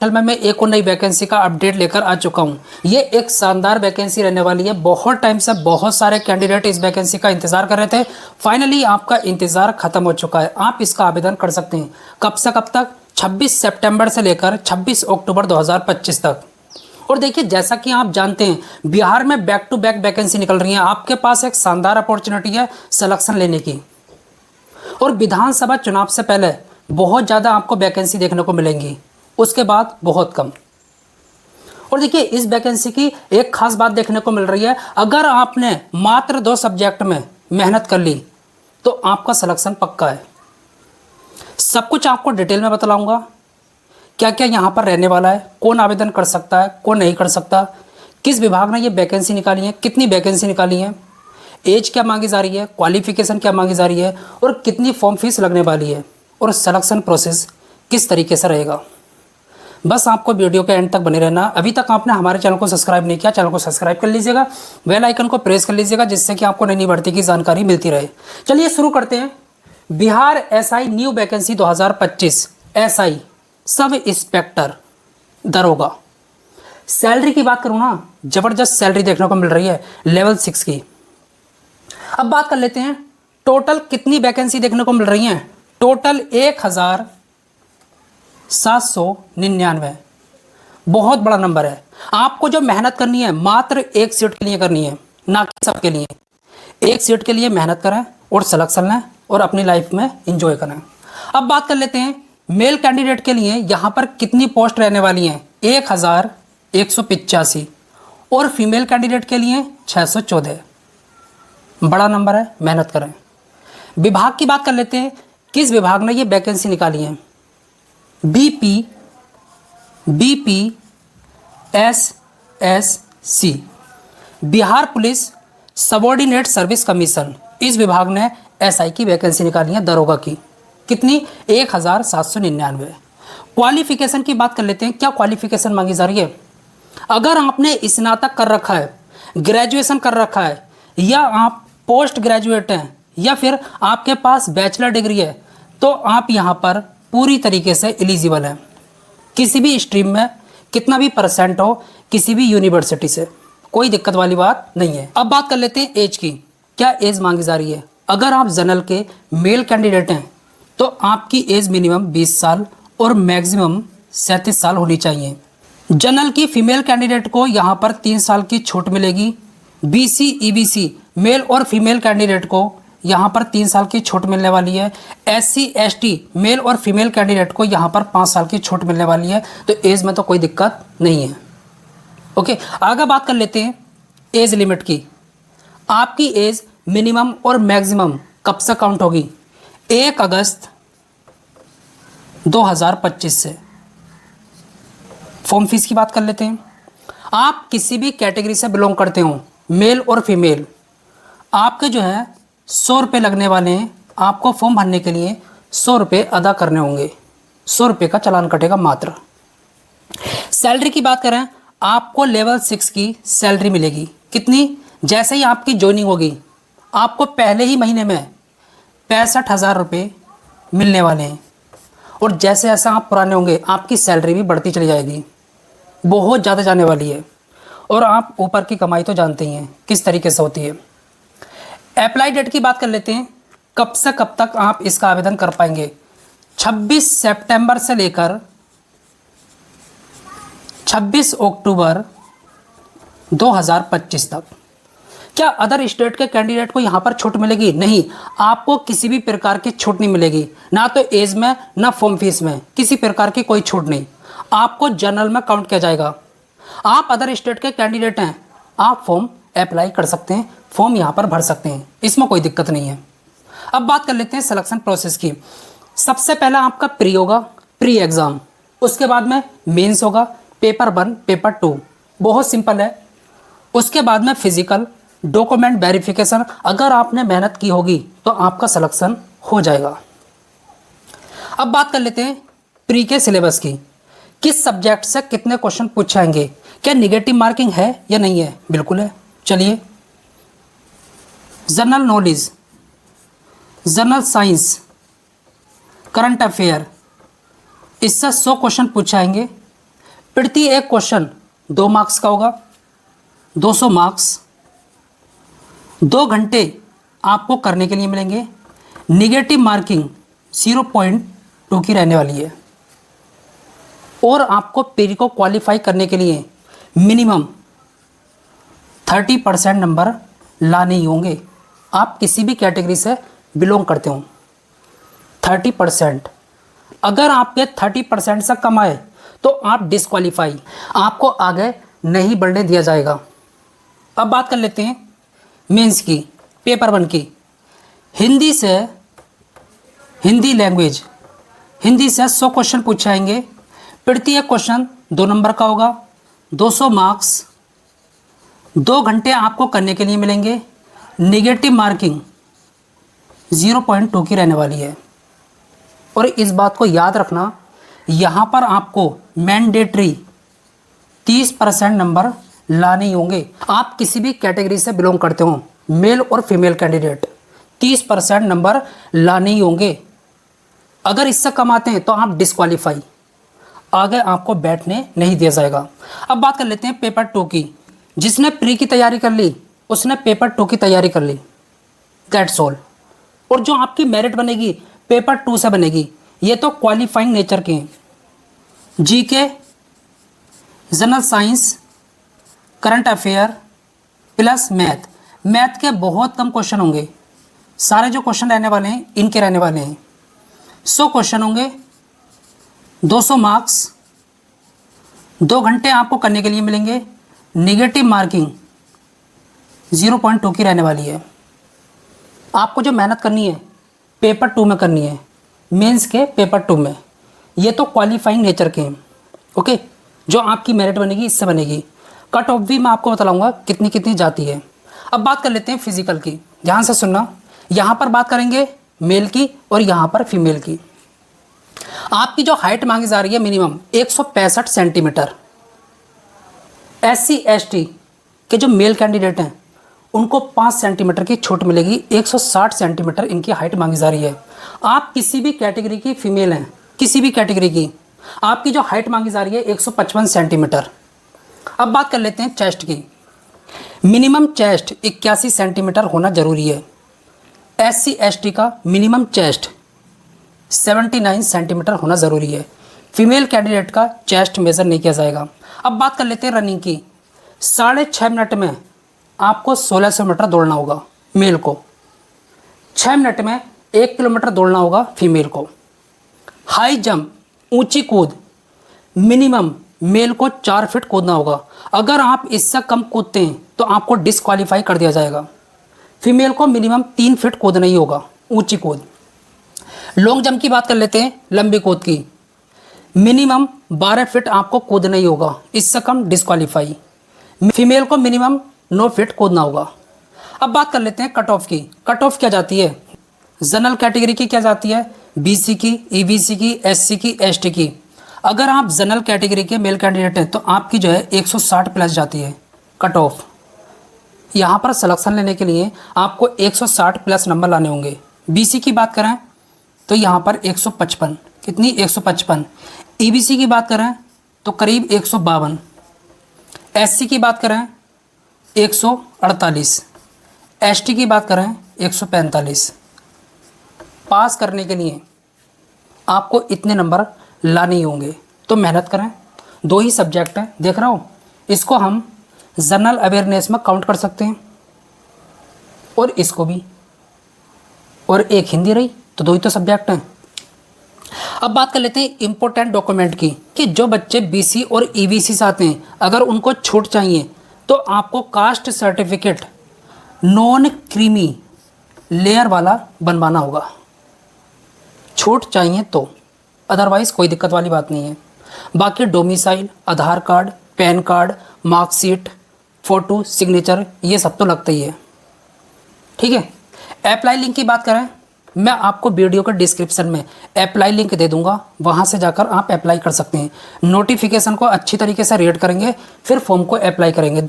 कल मैं एक और नई वैकेंसी का अपडेट लेकर आ चुका हूं। ये एक शानदार वैकेंसी रहने वाली है। बहुत टाइम से बहुत सारे कैंडिडेट इस वैकेंसी का इंतजार कर रहे थे। फाइनली आपका इंतजार खत्म हो चुका है। आप इसका आवेदन कर सकते हैं। कब से कब तक? 26 सितंबर से लेकर 26 अक्टूबर 2025 तक। और देखिए, जैसा कि आप जानते हैं, बिहार में बैक टू बैक वैकेंसी निकल रही है। आपके पास एक शानदार अपॉर्चुनिटी है सिलेक्शन लेने की। और विधानसभा चुनाव से पहले बहुत ज़्यादा आपको वैकेंसी देखने को मिलेंगी, उसके बाद बहुत कम। और देखिए, इस वैकेंसी की एक खास बात देखने को मिल रही है। अगर आपने मात्र 2 सब्जेक्ट में मेहनत कर ली तो आपका सिलेक्शन पक्का है। सब कुछ आपको डिटेल में बतलाऊंगा, क्या क्या यहाँ पर रहने वाला है, कौन आवेदन कर सकता है, कौन नहीं कर सकता, किस विभाग ने ये वैकेंसी निकाली है, कितनी वैकेंसी निकाली है, एज क्या मांगी जा रही है, क्वालिफिकेशन क्या मांगी जा रही है, और कितनी फॉर्म फीस लगने वाली है, और सिलेक्शन प्रोसेस किस तरीके से रहेगा। बस आपको वीडियो के एंड तक बने रहना। अभी तक आपने हमारे चैनल को सब्सक्राइब नहीं किया, चैनल को सब्सक्राइब कर लीजिएगा, बेल आइकन को प्रेस कर लीजिएगा, जिससे कि आपको नई नई भर्ती की जानकारी मिलती रहे। चलिए शुरू करते हैं। Bihar SI new vacancy 2025 SI sub inspector दरोगा। सैलरी की बात करूँ ना, जबरदस्त सैलरी देखने को मिल रही है लेवल 6 की। अब बात कर लेते हैं टोटल कितनी वैकेंसी देखने को मिल रही है। टोटल 1799। बहुत बड़ा नंबर है। आपको जो मेहनत करनी है मात्र एक सीट के लिए करनी है, ना कि सबके लिए। एक सीट के लिए मेहनत करें और सिलेक्शन लें और अपनी लाइफ में एंजॉय करें। अब बात कर लेते हैं मेल कैंडिडेट के लिए यहाँ पर कितनी पोस्ट रहने वाली हैं। 1185 और फीमेल कैंडिडेट के लिए 614। बड़ा नंबर है, मेहनत करें। विभाग की बात कर लेते हैं, किस विभाग ने ये वैकेंसी निकाली है। BPSSC Bihar police subordinate service commission, इस विभाग ने एसआई की वैकेंसी निकाली है दरोगा की। कितनी? 1799। क्वालिफिकेशन की बात कर लेते हैं, क्या क्वालिफिकेशन मांगी जा रही है। अगर आपने स्नातक कर रखा है, ग्रेजुएशन कर रखा है, या आप पोस्ट ग्रेजुएट हैं, या फिर आपके पास बैचलर डिग्री है, तो आप यहाँ पर पूरी तरीके से एलिजिबल हैं। किसी भी स्ट्रीम में कितना भी परसेंट हो, किसी भी यूनिवर्सिटी से, कोई दिक्कत वाली बात नहीं है। अब बात कर लेते हैं एज की, क्या एज मांगी जा रही है। अगर आप जनरल के मेल कैंडिडेट हैं तो आपकी एज मिनिमम 20 साल और मैक्सिमम 37 साल होनी चाहिए। जनरल की फीमेल कैंडिडेट को यहाँ पर 3 साल की छूट मिलेगी। BC EBC मेल और फीमेल कैंडिडेट को यहाँ पर 3 साल की छूट मिलने वाली है। SC ST मेल और फीमेल कैंडिडेट को यहाँ पर 5 साल की छूट मिलने वाली है। तो एज में तो कोई दिक्कत नहीं है। ओके, आगे बात कर लेते हैं एज लिमिट की। आपकी एज मिनिमम और मैक्सिमम कब से काउंट होगी। 1 अगस्त 2025 से। फॉर्म फीस की बात कर लेते हैं। आप किसी भी कैटेगरी से बिलोंग करते हो, मेल और फीमेल, आपके जो है 100 रुपये लगने वाले हैं। आपको फॉर्म भरने के लिए 100 रुपये अदा करने होंगे। 100 रुपये का चालान कटेगा मात्र। सैलरी की बात करें, आपको लेवल 6 की सैलरी मिलेगी। कितनी? जैसे ही आपकी ज्वाइनिंग होगी, आपको पहले ही महीने में 65,000 रुपये मिलने वाले हैं। और जैसे जैसे आप पुराने होंगे, आपकी सैलरी भी बढ़ती चली जाएगी, बहुत ज़्यादा जाने वाली है। और आप ऊपर की कमाई तो जानते ही हैं किस तरीके से होती है। अप्लाई डेट की बात कर लेते हैं, कब से कब तक आप इसका आवेदन कर पाएंगे। 26 सितंबर से लेकर 26 अक्टूबर 2025 तक। क्या अदर स्टेट के कैंडिडेट को यहाँ पर छूट मिलेगी? नहीं, आपको किसी भी प्रकार की छूट नहीं मिलेगी, ना तो एज में, ना फॉर्म फीस में, किसी प्रकार की कोई छूट नहीं। आपको जनरल में काउंट किया जाएगा। आप अदर स्टेट के कैंडिडेट हैं, आप फॉर्म अप्लाई कर सकते हैं, फॉर्म यहाँ पर भर सकते हैं, इसमें कोई दिक्कत नहीं है। अब बात कर लेते हैं सिलेक्शन प्रोसेस की। सबसे पहला आपका प्री होगा, प्री एग्ज़ाम। उसके बाद में मेंस होगा, पेपर 1 पेपर 2, बहुत सिंपल है। उसके बाद में फिजिकल, डॉक्यूमेंट वेरिफिकेशन। अगर आपने मेहनत की होगी तो आपका सिलेक्शन हो जाएगा। अब बात कर लेते हैं प्री के सिलेबस की। किस सब्जेक्ट से कितने क्वेश्चन पूछे जाएंगे, क्या निगेटिव मार्किंग है या नहीं है। बिल्कुल है। चलिए, general knowledge, general science, current affair, इससे 100 क्वेश्चन पूछे जाएंगे। प्रति एक क्वेश्चन 2 मार्क्स का होगा, 200 मार्क्स 2 घंटे आपको करने के लिए मिलेंगे। निगेटिव मार्किंग 0.2 की रहने वाली है और आपको प्री को क्वालिफाई करने के लिए मिनिमम 30% नंबर लाने ही होंगे। आप किसी भी कैटेगरी से बिलोंग करते हो, 30%, अगर आपके 30% से कम आए तो आप डिस्क्वालीफाई, आपको आगे नहीं बढ़ने दिया जाएगा। अब बात कर लेते हैं मेंस की, पेपर 1 की। हिंदी से, हिंदी लैंग्वेज, हिंदी से 100 क्वेश्चन पूछे जाएंगे। प्रति एक क्वेश्चन 2 नंबर का होगा, 200 मार्क्स 2 घंटे आपको करने के लिए मिलेंगे। नेगेटिव मार्किंग 0.2 की रहने वाली है। और इस बात को याद रखना, यहाँ पर आपको मैंडेटरी 30% नंबर लाने ही होंगे। आप किसी भी कैटेगरी से बिलोंग करते हो, मेल और फीमेल कैंडिडेट, 30% नंबर लाने ही होंगे। अगर इससे कम आते हैं तो आप डिस्क्वालीफाई, आगे आपको बैठने नहीं दिया जाएगा। अब बात कर लेते हैं पेपर 2 की। जिसने प्री की तैयारी कर ली उसने पेपर 2 की तैयारी कर ली, दैट्स ऑल। और जो आपकी मेरिट बनेगी पेपर 2 से बनेगी। ये तो क्वालिफाइंग नेचर के हैं। GK, general science, current affair plus math. Math के बहुत कम क्वेश्चन होंगे, सारे जो क्वेश्चन रहने वाले हैं इनके रहने वाले हैं। 100 क्वेश्चन होंगे, 200 मार्क्स 2 घंटे आपको करने के लिए मिलेंगे। नेगेटिव मार्किंग 0.2 की रहने वाली है। आपको जो मेहनत करनी है पेपर 2 में करनी है, मेंस के पेपर 2 में। ये तो क्वालिफाइंग नेचर के हैं, ओके। जो आपकी मेरिट बनेगी इससे बनेगी। कट ऑफ भी मैं आपको बताऊंगा कितनी कितनी जाती है। अब बात कर लेते हैं फिजिकल की, ध्यान से सुनना। यहाँ पर बात करेंगे मेल की और यहाँ पर फीमेल की। आपकी जो हाइट मांगी जा रही है मिनिमम 165 सेंटीमीटर। SC ST के जो मेल कैंडिडेट हैं उनको 5 सेंटीमीटर की छूट मिलेगी। 160 सेंटीमीटर इनकी हाइट मांगी जा रही है। आप किसी भी कैटेगरी की फीमेल हैं, किसी भी कैटेगरी की, आपकी जो हाइट मांगी जा रही है 155 सेंटीमीटर। अब बात कर लेते हैं चेस्ट की। मिनिमम चेस्ट 81 सेंटीमीटर होना जरूरी है। SC ST का मिनिमम चेस्ट 79 सेंटीमीटर होना ज़रूरी है। फीमेल कैंडिडेट का चेस्ट मेज़र नहीं किया जाएगा। अब बात कर लेते हैं रनिंग की। 6.5 मिनट में आपको 1600 मीटर दौड़ना होगा मेल को, 6 मिनट में 1 किलोमीटर दौड़ना होगा फीमेल को। हाई जंप, ऊंची कूद, मिनिमम मेल को 4 फीट कूदना होगा। अगर आप इससे कम कूदते हैं तो आपको डिस्क्वालीफाई कर दिया जाएगा। फीमेल को मिनिमम 3 फीट कूदना ही होगा, ऊंची कूद। लॉन्ग जंप की बात कर लेते हैं, लंबी कूद की। मिनिमम 12 फीट आपको कूदना ही होगा, इससे कम डिस्क्वालीफाई। फीमेल को मिनिमम 9 फीट कूदना होगा। अब बात कर लेते हैं कट ऑफ की। कट ऑफ क्या जाती है? जनरल कैटेगरी की क्या जाती है? BC की, EBC की, SC की, ST की। अगर आप जनरल कैटेगरी के मेल कैंडिडेट हैं तो आपकी जो है 160 प्लस जाती है कट ऑफ। यहाँ पर सिलेक्शन लेने के लिए आपको 160 प्लस नंबर लाने होंगे। BC की बात करें तो यहाँ पर 155, कितनी? 155। EBC की बात करें तो करीब 152। SC की बात करें 148। ST की बात करें 145। पास करने के लिए आपको इतने नंबर लाने ही होंगे, तो मेहनत करें। 2 ही सब्जेक्ट हैं, देख रहा हूँ, इसको हम जनरल अवेयरनेस में काउंट कर सकते हैं और इसको भी, और एक हिंदी रही, तो 2 ही तो सब्जेक्ट हैं। अब बात कर लेते हैं इम्पोर्टेंट डॉक्यूमेंट की, कि जो बच्चे BC और EBC से आते हैं अगर उनको छूट चाहिए तो आपको caste certificate non creamy layer वाला बनवाना होगा। छूट चाहिए तो, अदरवाइज़ कोई दिक्कत वाली बात नहीं है। बाकी domicile, Aadhaar card, PAN card, marksheet, photo, signature, ये सब तो लगता ही है, ठीक है। अप्लाई लिंक की बात करें, मैं आपको वीडियो के डिस्क्रिप्शन में अप्लाई लिंक दे दूंगा, वहां से जाकर आप अप्लाई कर सकते हैं। नोटिफिकेशन को अच्छी तरीके से रीड करेंगे, फिर फॉर्म को अप्लाई करेंगे।